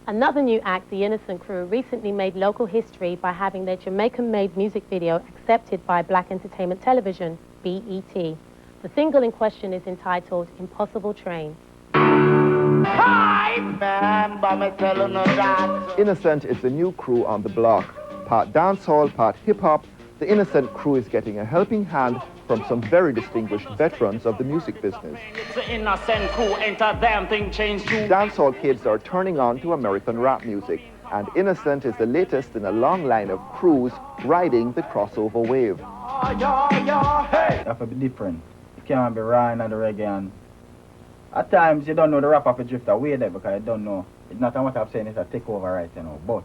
Another new act, the Innocent Crew, recently made local history by having their Jamaican-made music video accepted by Black Entertainment Television, BET. The single in question is entitled Impossible Train. Innocent is the new crew on the block. Part dancehall, part hip-hop, the Innocent Crew is getting a helping hand from some very distinguished veterans of the music business. Dancehall kids are turning on to American rap music, and Innocent is the latest in a long line of crews riding the crossover wave. It have to be different. You can't be riding on the reggae, and at times you don't know the rap of a drift away there because you don't know. It's not what I'm saying, it's a takeover right, you know, but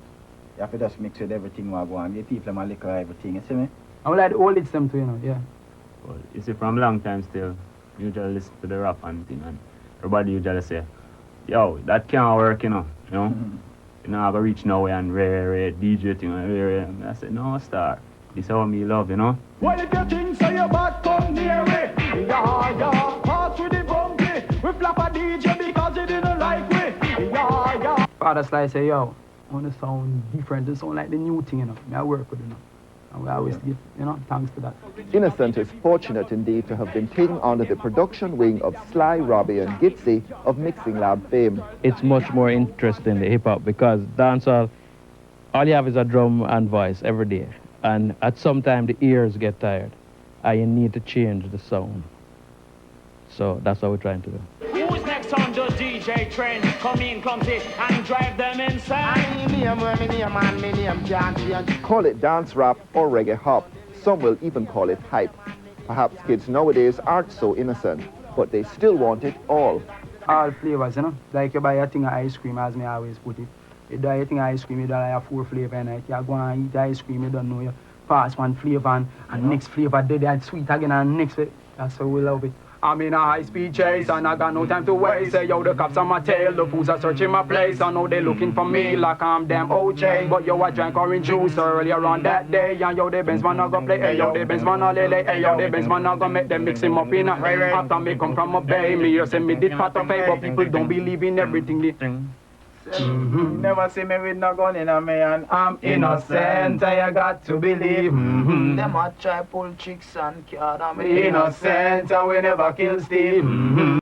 you have to just mix with everything while going. Give people them a liquor everything, you see me? I would like to hold it them too, you know, yeah. Well, you see, from long time still, you usually listen to the rap and thing, and everybody usually say, yo, that can't work, you know. You know, I go reach nowhere and rare DJ thing and rare. And I said, no, star, this is how me love, you know. Well, if you think so, you bad, come near me. Yeah, pass with the bumpy. We flap a DJ because you didn't like me. Yeah. Father Sly say, yo, I want to sound different, to sound like the new thing, you know. I work with it, you know. And we always give, you know, thanks to that. Innocent is fortunate indeed to have been taken under the production wing of Sly, Robbie and Gitsy of Mixing Lab fame. It's much more interesting, the hip-hop, because dancehall, all you have is a drum and voice every day. And at some time the ears get tired, and you need to change the sound. So that's what we're trying to do. Who's next on the DJ train? Come in, clumsy, and drive them insane. Call it dance rap or reggae hop. Some will even call it hype. Perhaps kids nowadays aren't so innocent, but they still want it all. All flavors, you know. Like you buy a thing of ice cream, as me always put it. You buy a thing of ice cream, you do like a 4 flavor in it. You go and eat ice cream, you don't know. You pass one flavor and next flavor, dead sweet again, and next flavor. That's how we love it. I'm in a high-speed chase and I got no time to waste. Say, yo, the cops on my tail, the fools are searching my place. I know they looking for me like I'm damn OJ. But yo, I drank orange juice earlier on that day. And yo, the Benz man I go play. Hey, yo, the Benz man I lay. Hey, yo, the Benz man I go make them mix him up in a hay. After me come from a bay, me here say me did part of pay. But people don't believe in everything. Never see me with no gun in a me and I'm innocent. I got to believe. Them a try pull tricks and card. I'm innocent. I will never kill Steve.